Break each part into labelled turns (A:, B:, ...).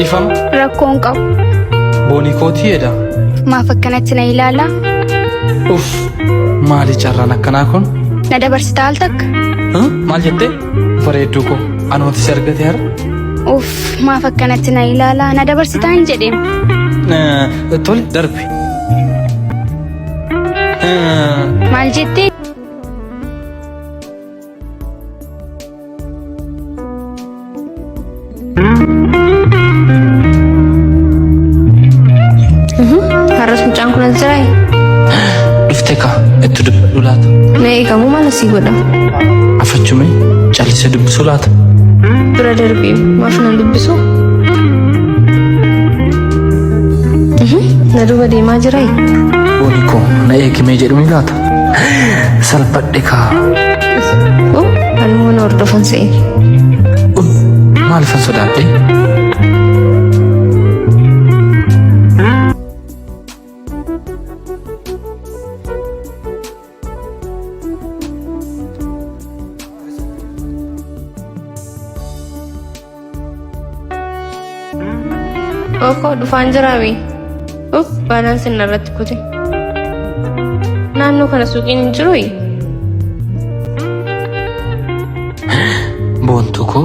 A: Ifam
B: rakkoon qabu
A: boonii kootii edha
B: maaf akkanatti na ilaala
A: uff maali carraan akkanaa kun
B: na dabarsitaa al takka
A: maal jettee bareedduu koo anooti si argate har
B: uff maaf akkanatti na ilaala na dabarsitaa hin jedheem
A: tole darbi
B: maal jettee
C: harus mucaan kun ansirai
A: dhuftee ka itti dubbadhu laata
C: mee kamu mana sih godha
A: afachume callisee dubbisuu laata
C: bira darbii maaf nan dubbisu na duba deemaa jirai
A: boonii koo na eegimee jedhumi laata salphadhe kaa
C: anu mana hordofan se'e
A: maalifan sodaadhe
C: Oko dhufaan jiraawi. Baanaan sinna irratti kute. Naannoo kana suuqiin hin jiru.
A: Boontuu koo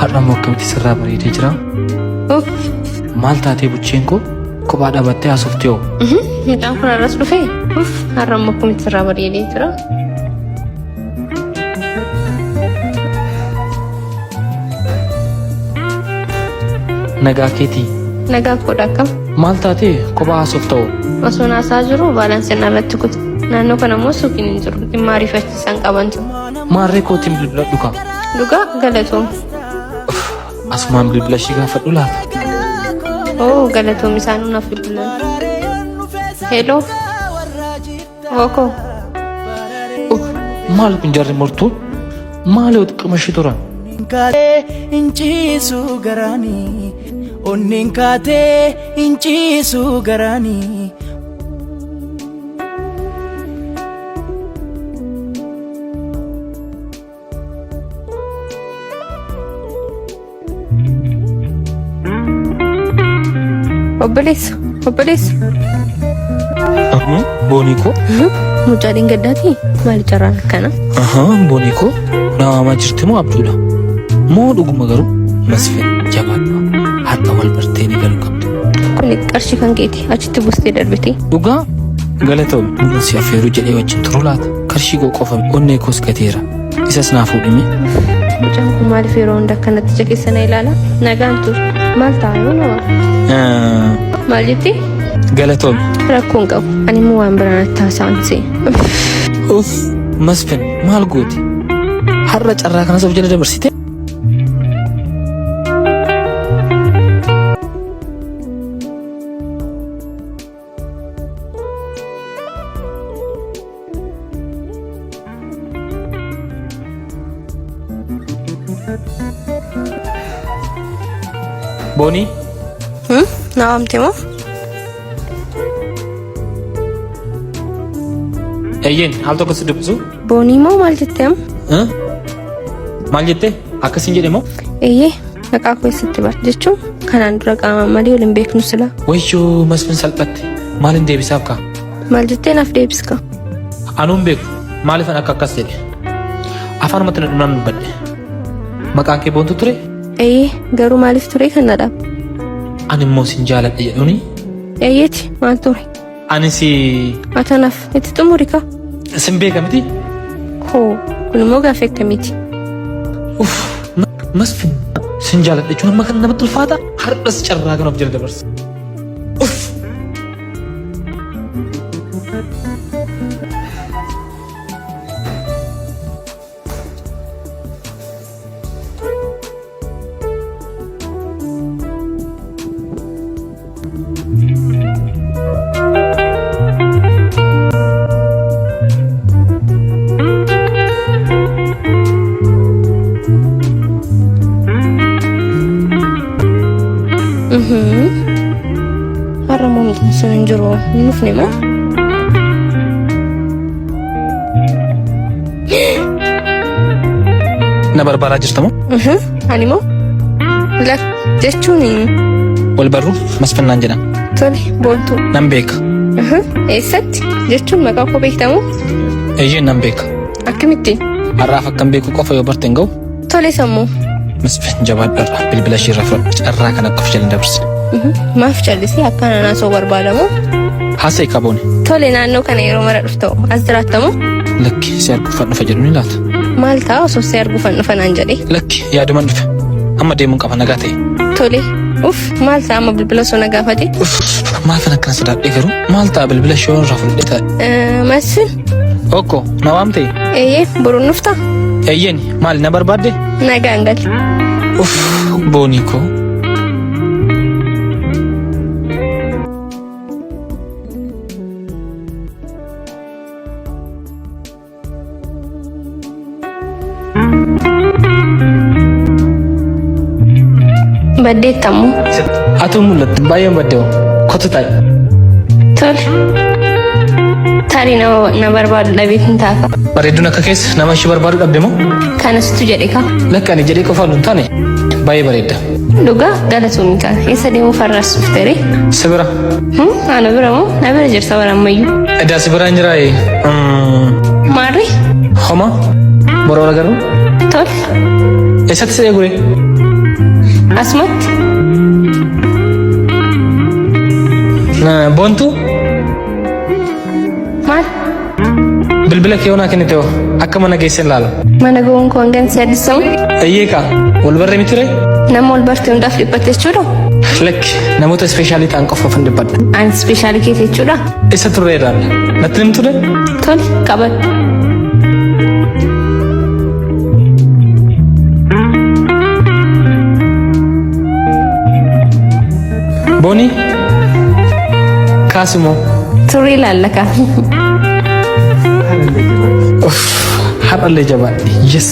A: har'a moo akkamitti sirraa bareedee jira? Maal taatee bucheen koo kophaa dhabattee haasofte hoo?
C: Mucaan kun har'as dhufee har'a moo akkamitti sirraa bareedee jira?
A: Nagaa keetii.
C: Nagaa koodha akkam.
A: Maal taatee kophaa haasofte hoo?
C: Osoo naasaa jiru baanaan sinna irratti kute. Naannoo kana immoo suuqiin hin jiru. Dhimma ariifachiisan qabantu.
A: Maarree kootiin bilbila dhuka.
C: Dhugaa galatoom.
A: Asumaan bilbila ishii gaafadhu laata.
C: Galatoom isaan naaf bilbilan. Hello. Oko.
A: Maal kun jarri murtuu? Maali xiqqama ishii turan?
D: Inciisu garani onnin kaatee inciisu garani
C: Obboleessa.
A: Boonii koo?
C: Mucaa dhingadaati maali carraan akkana?
A: Boonii koo naamaa jirti moo abduudha? Moo dhuguma garuu masfin jabaadha. Hatta wal bartee ni galu qabdu.
C: Kun qarshii kan keeti achitti bustee darbite.
A: Dhugaa galatoom si affeeruu jedhee wajjin turu laata. Qarshii koo qofa onnee koos gateera. Isas naa fuudhime.
C: Mucaan kun maaliif yeroo hunda akkanatti ija keessa na ilaala? Nagaan tur maal ta'a yoo nama? Maal jetti?
A: Galatoom.
C: Rakkoon qabu. Ani immoo waan biraan natti haasa'an se'e.
A: Masfin maal gooti? Har'a carraa kanas of jala dabarsite? Boonii?
C: Naawamte moo?
A: Eeyyeen haal tokko si dubbisu?
C: Boonii moo maal jettee am?
A: Maal jettee? Akkasiin jedhe moo?
C: Eeyyee maqaa koo eessatti bar jechuun kanaan dura qaamaan malee waliin beeknu sila.
A: Wayyoo masfin salphatte maaliin deebisaaf kaa?
C: Maal jettee naaf deebiska?
A: Anuun beeku maaliifan akka akkas jedhe? Afaanumatti na dhumnaan dubbadhe. Maqaan kee boontu ture?
C: Eeyyee garuu maaliif ture kan nadhaab?
A: Ani immoo sin jaaladhe jedhuuni?
C: Eeyyeeti maal ture?
A: Ani si...
C: Atanaaf itti xumuri ka?
A: Sin beeka miti?
C: Hoo kun immoo gaaffii akkamiiti?
A: Masfin sin jaaladhe jechuun amma kan namatti ulfaata har'as carraa kan of jala dabarsa.
C: har'ammoo miti sun hin jiru nufne ma
A: na barbaadaa jirtamoo?
C: Ani moo lak jechuun
A: wal barru Masfannaan jedhama.
C: tole boontuu
A: Nan beeka.
C: eessatti jechuun maqaa koo beektamu
A: Eeyyee nan beeka.
C: akkamittiin
A: Har'aaf akkan beeku qofa yoo barteen ga'u
C: tole sammuu
A: Masfin jabaadharra bilbila ishee irraa fudhadhu carraa kan akka ofii dabarsi.
C: maaf callisii akka naasoo barbaadamu
A: Haasa'e qabooni.
C: tole naannoo kana yeroo mara dhufta'u as jiraattamu
A: Lakki si arguufan dhufa jedhu ni laata.
C: maal ta'a osoo si arguufan dhufanaan jedhee
A: Lakki yaaduman dhufe. Amma deemuun qaba nagaa ta'e.
C: tole maal ta'a amma bilbila osoo na gaafate
A: Maal kan akkana sodaadhee garuu maal ta'a bilbila ishee irraa fudhadhee taa'e.
C: Masfin
A: Okko na waamte.
C: eeyyee boruun dhufta
A: Eeyyeeni maali na barbaadde?
C: nagaan gal
A: Boonii koo.
C: baddeettamu
A: Atu mul'atu baay'ee baddeewu kottu taa'e.
C: tole tarii na barbaadu dhabeef hin taaka
A: Bareedduun akka keessa nama ishee barbaadu dhabde moo?
C: kanasitu jedhe ka
A: Lakki ani jedhee qofaan hin taane baay'ee bareedda.
C: dhugaa galatoomii kaa eessa deemuu farraas dhuftere
A: Sibira.
C: ana bira moo na bira jirta bara ammayyuu
A: Edaa sibiraan jiraaye.
C: maarri
A: Homa. Boroo wal agarru.
C: tole
A: Eessatti si eegure?
C: asumatti
A: Boontuu
C: maal
A: bilbila kee onaa kennite hoo akka mana geesseen laala.
C: mana ga'uun koo hangan si addisamu
A: Eeyyee kaa wal barree miti ree?
C: nama ol bartee hundaaf dhiphatte jechuudha
A: Lakki namoota ispeeshaalii ta'an qofa ofin dhibbadha.
C: ani ispeeshaalii keessa jechuudha
A: Isa turreedhaan natti himtu ture?
C: tole qabadhu
A: Boonii kaasimoo
C: turrii laallaka
A: har'allee jabaadhe yes.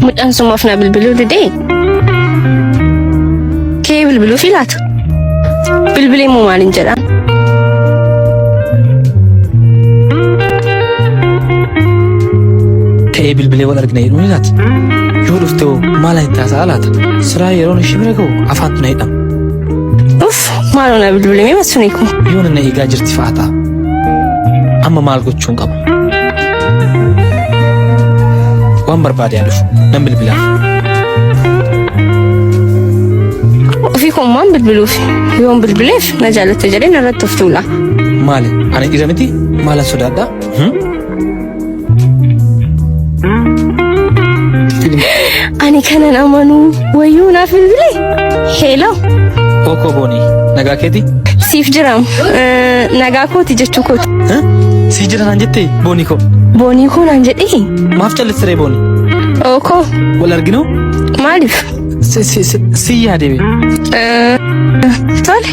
C: mucaan sumuuf na bilbiluu didee kee bilbiluu filaatu bilbilee moo maaliin jedha
A: Ta'ee bilbilee wal argina jedhuun ilaati. Yoo dhufte hoo maal ani taasa'a laata? Siraa yeroon ishee bira ga'u afaan tuna hidhama.
C: maaloo na bilbilee masuniiku
A: Yoo na eegaa jirti fa'a ta'a. Amma maal gochuun qaba? Waan barbaade haa dhufu nan bilbilaaf.
C: ofii kummaan bilbiluuf yoon bilbileef na jaalatte jedhee narratti of tuula
A: Maali? Ani dhiira miti? Maalan sodaadhaa?
C: ani kanan amanuu wayyuu naaf bilbilee heeloo
A: Ookoo boonii nagaa keeti?
C: siif jiraam nagaa kooti jechuu kooti
A: Sii jira naan jettee boonii koo.
C: boonii koo naan jedhee
A: Maaf callisiree boonii?
C: ookoo
A: Wal arginoo?
C: maaliif
A: Si yaadee
C: tole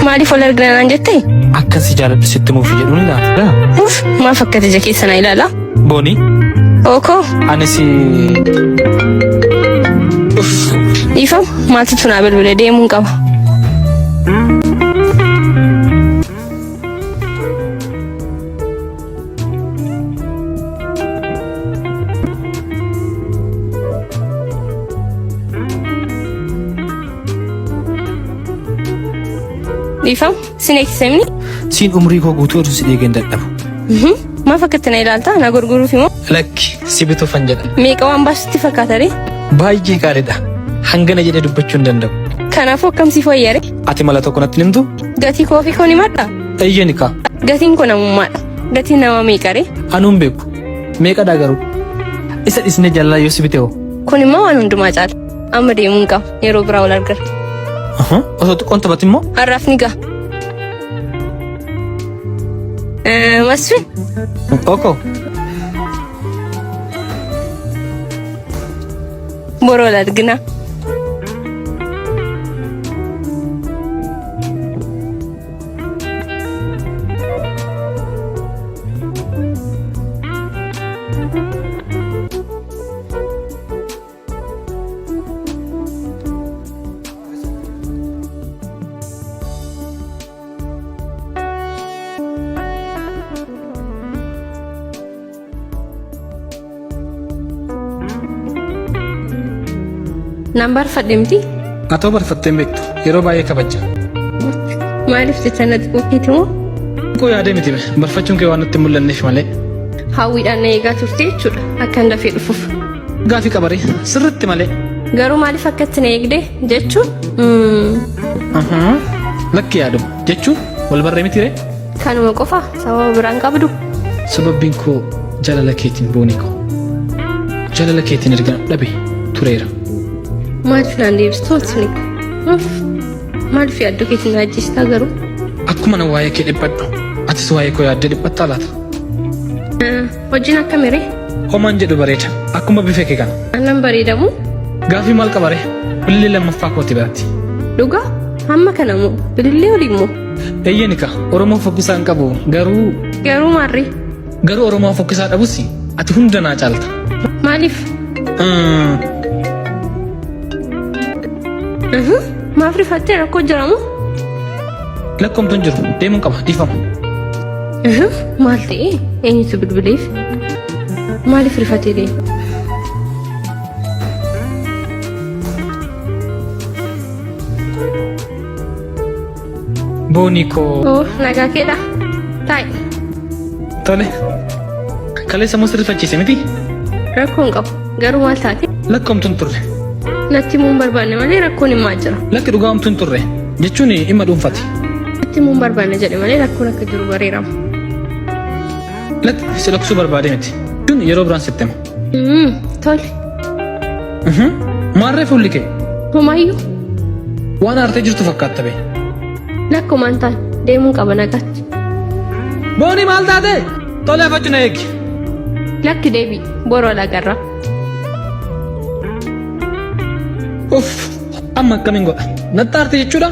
C: maaliif wal argina naan jettee
A: akkan si jaaladhu sitti muuf jedhuun ilaala.
C: maaf akka ija keessa na ilaala
A: Boonii
C: ookoo
A: ani si
C: dhiifam maaltu naa bilbilee deemuun qaba dhiifam sin eegsisemni
A: siin umrii koo guutuu oduu si eegeen dadhabu.
C: maaf akkatti na ilaalta na gurguruuf immoo
A: Lakki si bituufan jedha.
C: meeqa waan baasutti fakkaatare
A: Baay'ee gaariidha. Hangana jedhee dubbachuu hin danda'u.
C: kanaafuu akkamsiif wayyare
A: Ati mala tokko natti himtu?
C: gatii koofii koon himadha
A: Eeyyee ni kaa.
C: gatiin kun namummaadha gatiin nama meeqare
A: Anuun beeku. Meeqadhaa garuu? Isa dhisnee jaalala yoo si bite hoo?
C: kun immoo waan hundumaa caala amma deemuun qaba yeroo biraa wal argara
A: Osoo xiqqoon taphati immoo?
C: har'aaf ni ga'a masfi
A: Ookoo.
C: boroo wal argina Nambar fadhimti?
A: Atoo barfatteen beektu yeroo baay'ee kabaja.
C: Maaliif jecha natti qoqqeeti moo?
A: Koo yaadee miti barfachuun kee waan nutti mul'anneef malee.
C: Hawwiidhaan na eegaa turte jechuudha akkan dafee dhufuuf.
A: Gaafii qabaree sirritti malee.
C: Garuu maaliif akkatti na eegde jechuun?
A: Lakki yaaduma jechuun wal barree miti ree?
C: Kanuma qofa sababa biraan qabdu.
A: Sababbiin koo jaalala keetiin boonii koo. Jaalala keetiin erga dhabe tureera.
C: Maaliif naan deebistuu osoo maaliif yaaddoo keetiin na ajjeestaa garuu?
A: Akkuma na waa'ee kee dhiphadhu atis waa'ee koo yaaddee dhiphattaa laata?
C: Hojiin akkamiree?
A: Homaan jedhu bareeda akkuma bifa kee kana.
C: Annan bareedamu?
A: Gaafii maal qabaree? Bilillee lammaffaa kooti biraatti.
C: Dhugaa? Hamma kana moo? Bilillee olii moo?
A: Eeyyee nika Oromoo fokkisaa hin qabu garuu.
C: Garuu maarree?
A: Garuu Oromoo fokkisaa dhabus ati hunda naa caalta.
C: Maaliif? Maaf rifattee rakkoo jiramu?
A: Lakkoomtuun jiru deemuun qaba dhiifama.
C: Maal ta'ee eenyutu bilbileef? Maaliif rifatee deema?
A: Boonii koo.
C: Nagaa keedha. Taa'i.
A: Tole. Kaleessa moo sirrifachiise miti?
C: Rakkoon qabu. Garuu maal taate?
A: Lakkoomtuun turre.
C: Natti muun barbaanne malee rakkoon himaa jira.
A: Lakki dhugaamtuun turre jechuun dhimma dhuunfaati.
C: Natti muun barbaanne jedhe malee rakkoon akka jiru bareerama.
A: Lakki si dhoksuu barbaade miti. Jechuun yeroo biraan sitti hima.
C: Tole.
A: Maarree fuulli kee?
C: Homaayyuu.
A: Waan aartee jirtu fakkaatta bee.
C: Lakkumaan taane deemuun qaba nagaatti.
A: Boonii maal taate? Tole afachuu na eegi.
C: Lakki deebii boroo lagarra.
A: Amma akkamiin godha? Natti aarte jechuudha?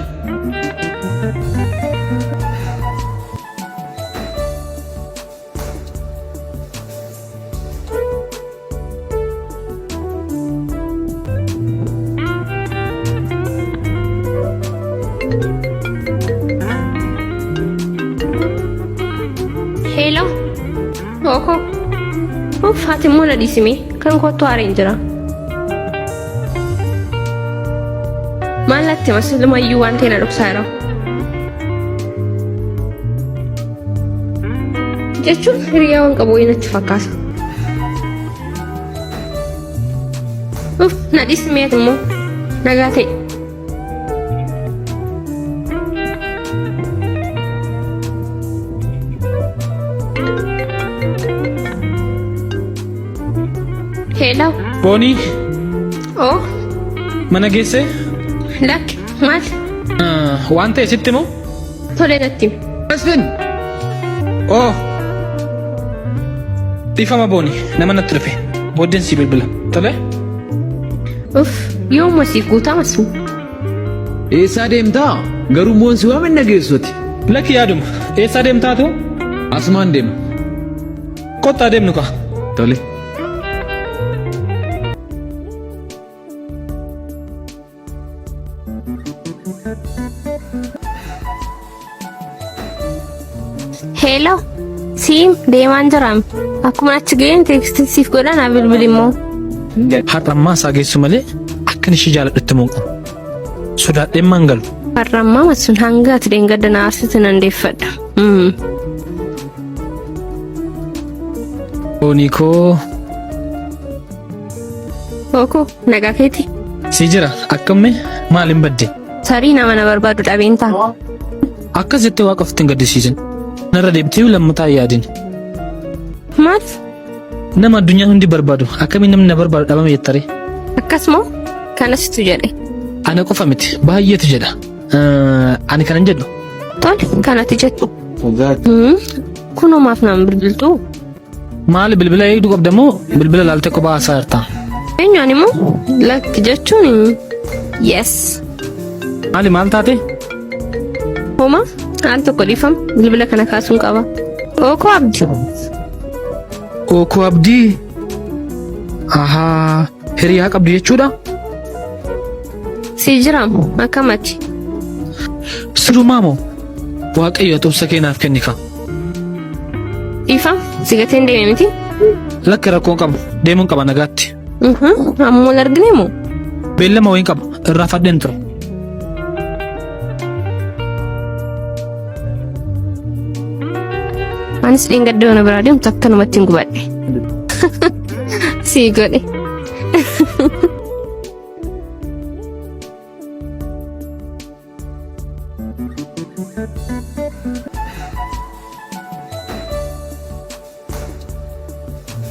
C: Hello. Oko. Ati immoo na dhiisime kan kottu haareen jira. Maal natti maslumayyuu waan ta'e na dhoksaa jira. Jechuun hiriyaa waan qabu natti fakkaata. Na dhiisime ati immoo nagaa ta'e. Hello.
A: Boonii.
C: Oh.
A: Mana geessee?
C: Lakki maal?
A: Waan ta'e sitti moo?
C: Tole natti himi.
A: Asfin! Dhiifama Boonii nama natti dhufe booddeen si bilbila tole?
C: Yooma siif guutaa masu.
E: Eessaa deemtaa? Garuu moon si waamin nageessoti.
A: Lakki yaaduma eessaa deemtaatu?
E: Asumaan deema.
A: Kottaa deemnu kaa.
E: Tole.
C: Hello. Siim deemaan jiraam. Akkuma achi ga'een teekstii siif godhan haa bilbili immoo.
A: Har'ammaa isaa geessu malee akkan ishee jaaladhutti moo qabu. Sodaadheen maan galu.
C: Har'ammaa masuun hanga ati deengadda na aarsitu nan deeffadha.
A: Boonii koo.
C: Oko nagaa keeti.
A: Si jira akkamii maaliin badde?
C: Tarii nama na barbaadu dhabeen ta'a.
A: Akkas jettee waaqa ofitti hin gaddisiisin. Narra deebitee lammataa yaadin.
C: Maal?
A: Nama addunyaa hundi barbaadu akkamiin namni na barbaadu dhabame jettare?
C: Akkasumoo kanasitu jedhe.
A: Ana qofa miti baay'eetu jedha. Ani kanan jedhu.
C: Tole kanatti jettu. Kunoo maaf nama bilbiltu?
A: Maali bilbila eegduu qabda moo bilbila laaltee kophaa haasaa jirta?
C: Eenyuun immoo lakki jechuun yes.
A: Maali maal taate?
C: Homa al tokko dhiifama bilbila kana kaasuun qaba. Oko Abdii.
A: Oko Abdii. Ahaa hiriyaa qabdu jechuudha?
C: Si jiraam akkamatti?
A: Sirumaa moo Waaqayyo tumsa keenaaf kennika.
C: Dhiifama si gateen deeme miti?
A: Lakki rakkoon qabu deemuun qaba nagaatti.
C: Ammoo argine moo?
A: beellama wayin qaba irraa fadheen tura.
C: Anis dhingada doona biraa deemtu akkanumatti hin gubadhe. Sii godhe.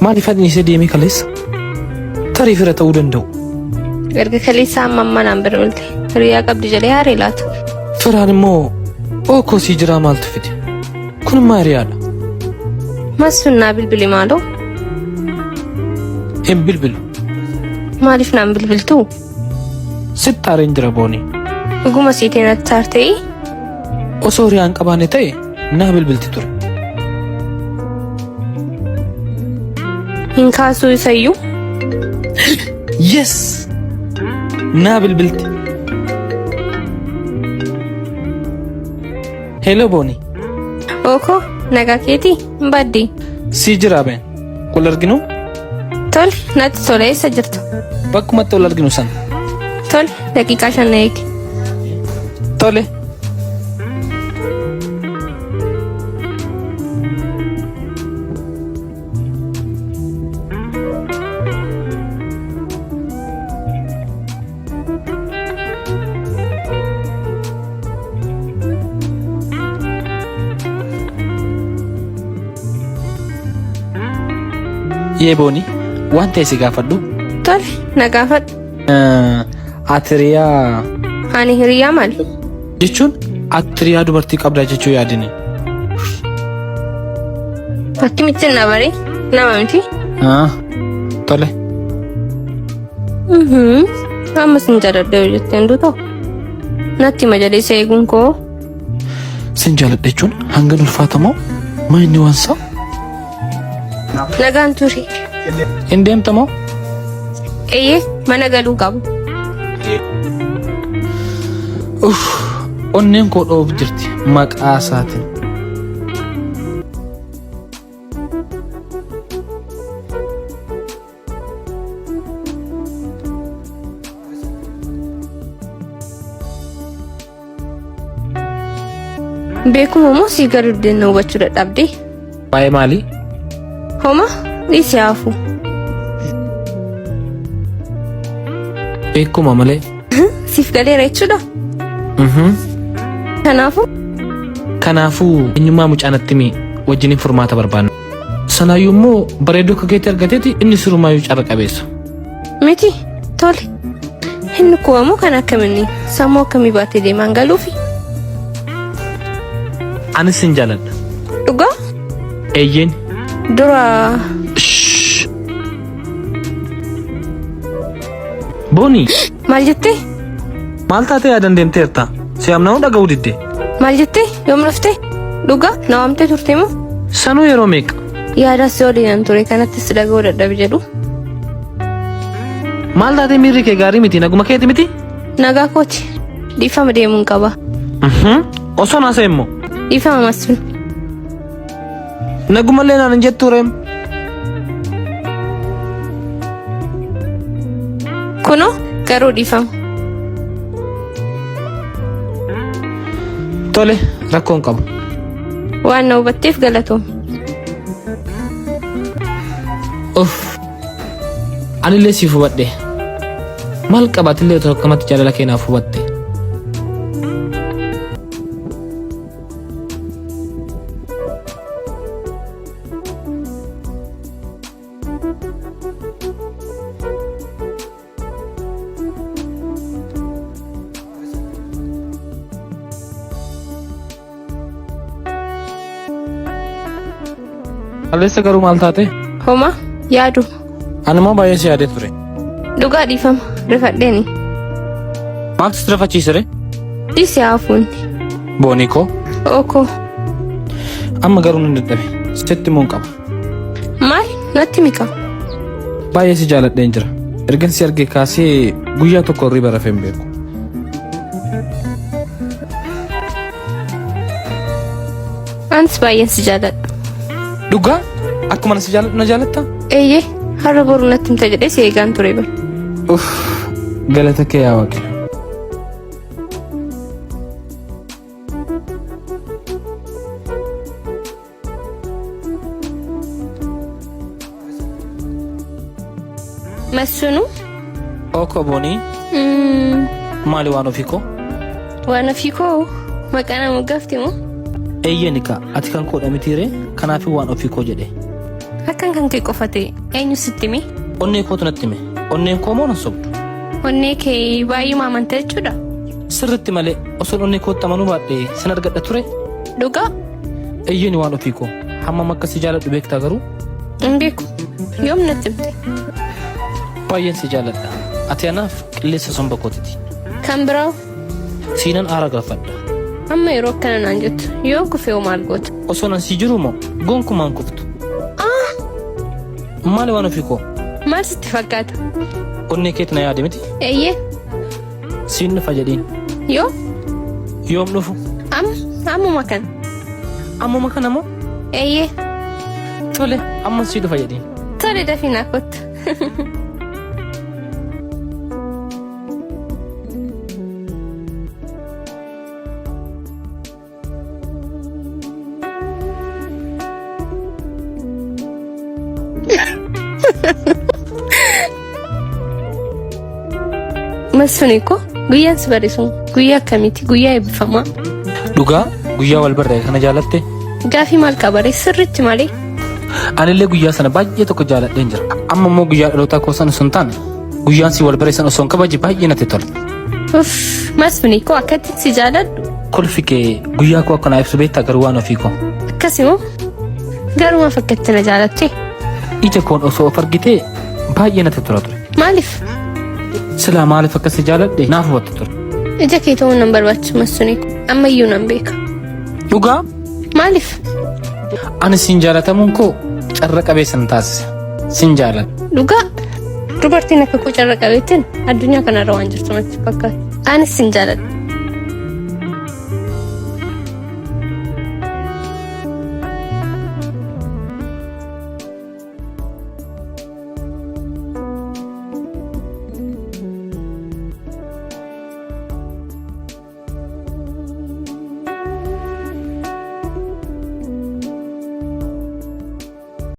A: Maaliif adni isa deemee kaleessa? Tarii fira ta'uu danda'u.
C: Erga kaleessa amma manaan bira oolte hiriyaa qabdi jedhee haaree laata.
A: Firaan immoo ookoo sii jiraa maaltu fide? Kun immoo hiriyaadha.
C: Masunnaa bilbili maaloo?
A: Hin bilbilu.
C: Maaliif naan bilbiltu?
A: Sitti aareen jira boonii.
C: Dhuguma siiteen attaartee?
A: Osoo hiriyaan qabaanne ta'e naa bilbilti ture.
C: Hin kaasuu isayyuu?
A: Yes! Naa bilbilti. Hello boonii.
C: Ookoo nagaa keetii hin baddii?
A: Sii jiraa been. Wal arginu?
C: Tole natti tole eessa jirtu?
A: Bakkumatti wal arginu sana.
C: Tole daqiiqaa 5 eegi.
A: Tole. Yee boonii waan ta'e si gaafadhu.
C: Tole na gaafadhu.
A: Ati hiriyaa
C: Ani hiriyaa maali?
A: jechuun ati hiriyaa dubartii qabdaa jechuu yaadini.
C: Akkamitti na bare? Nama miti?
A: Tole.
C: Amma sin jaaladha jetteen duuto. Natti majaleessa eeguun koo.
A: Sin jaaladha jechuun hanga ulfaatamoo maa inni waansa?
C: Nagaan turi.
A: Hin deemtamoo?
C: Eeyyee mana galuu qabu.
A: Onneen koo dhoof jirti maqaa isaatiin.
C: Beekuma moo sii garuu deemnee hubachuu dadhabdee?
A: Waa'ee maalii?
C: Homa dhiisii hafu.
A: Beekuma malee.
C: Siif galeera jechuudha?
A: Kanaafuu eenyummaa mucaanatti mi wajjin furmaata barbaanna. Sanaayyuu immoo bareedduu akka keetti argateeti inni surumaayyuu carra qabeessa.
C: Miti tole. Inni kuwamoo kan akkaminni sammuu akkamii baatee deemaan galuufi?
A: Anis sin jaaladha.
C: Dhugaa?
A: Eeyyeen.
C: Dura.
A: Boonii.
C: Maal jettee?
A: Maal taatee yaadan deemteerta? Si amna'uu dhaga'uu diddee?
C: Maal jettee? Yoom dhuftee? Dhugaa? Na waamtee turte moo?
A: Sanuu yeroo meeqa?
C: Yaada si waliin ture kanattis dhaga'uu dadhabe jedhu.
A: Maal taatee miirri kee gaarii miti naguma keeti miti?
C: Nagaa kooti. Dhiifama deemuun qaba.
A: Osoo naasa immoo?
C: Dhiifama masuun.
A: Nagumallee naan hin jettuu reem.
C: Kunoo garuu dhiifama.
A: Tole rakkoon qabu.
C: Waan na hubatteef galatoom.
A: Anillee siif hubadhe. Maal qabaatillee otoo akkamatti jaalala keenaaf hubatte. Kaleessa garuu maal taate?
C: Homa yaadu.
A: Anuma baay'ee si yaadee ture.
C: Dhugaa dhiifama rifadheeni.
A: Maaltu si rifachiisere?
C: Dhiisii hafuun.
A: Boonii koo?
C: Ookoo.
A: Amma garuu nan dadhabe. Sitti immoo qaba.
C: Maal? Natti mika.
A: Baay'ee si jaaladheen jira. Ergan si argee kaasee guyyaa tokko hirriba rafee hin beeku.
C: Anis baay'een si jaaladha.
A: Dhugaa? Akkuma si jaaladhu na jaalattaa?
C: Eeyyee har'a boru natti himta jedhee si eegaan ture bara.
A: galata kee yaa Waaqi.
C: Masunu?
A: Oko boni. Maali waan ofii koo?
C: Waan ofii koo? Maqaa nama gaafti moo?
A: Eeyyenika ati kan koo dhamitiire kanaaf waan ofii koo jedhe.
C: Akkan kan kee qofate eenyu sitti hime?
A: Onnee kootu natti hime. Onneen koo moo nan sobdu?
C: Onnee kee baay'uma amanta jechuudha?
A: Sirritti malee osoo onnee kootti amanuu baadhee sin argadha ture.
C: Dhugaa?
A: Eeyyeni waan ofii koo hammam akkasii jaaladhu beektaa garuu?
C: Hin beeku. Yoom natti himte?
A: Baay'een si jaaladha. Ati anaaf qilleensa somba kootiti.
C: Kan biraa?
A: Siinan aara galfadha.
C: Amma yeroo akkana naan jettu yoon kufee maal goota?
A: Osoo nan si jiru moo gonkumaan kuftu. Maali waan ofii koo?
C: Maal sitti fakkaata?
A: Onnee keetti na yaade miti?
C: Eeyyee.
A: Siin dhufa jedhiin.
C: Yoo?
A: Yoom dhufu?
C: Ammuma kana.
A: Ammuma kana moo?
C: Eeyyee.
A: Tole amma sii dhufa jedhiin.
C: Tole dafii naa kottu. Masuni ko guyyaan si barisu guyyaa akkamiiti guyyaa eebbifamaa?
A: Dhugaa guyyaa wal barree kana jaalatte?
C: Gaafii maal qabare sirriitti malee?
A: Anillee guyyaa sana baay'ee tokko jaaladheen jira. Amma immoo guyyaa dhalootaa koo sana sun taane guyyaan si wal bareessan osoo hin kabaji baay'ee natti tola.
C: Masuni ko akkatti si jaaladhu?
A: Kolfi kee guyyaa koo akkana ibsu beektaa garuu waan ofii koo.
C: Akkasimoo garuma fakkatti na jaalatte?
A: Ija koon osoo of argitee baay'ee natti tola ture.
C: Maaliif?
A: Silaa maaliif akkasii jaaladhe naaf hubatte ture.
C: Ija kee ta'uu nan barbaachisu Masuni ammayyuu nan beeka.
A: Dhugaa?
C: Maaliif?
A: Ani siin jaalatamuun koo carra qabeessa na taasisa. Siin jaaladha.
C: Dhugaa? Dubartiin akka koo carra qabeettiin addunyaa kanarra waan jirtu natti fakkaata. Anis siin jaaladha.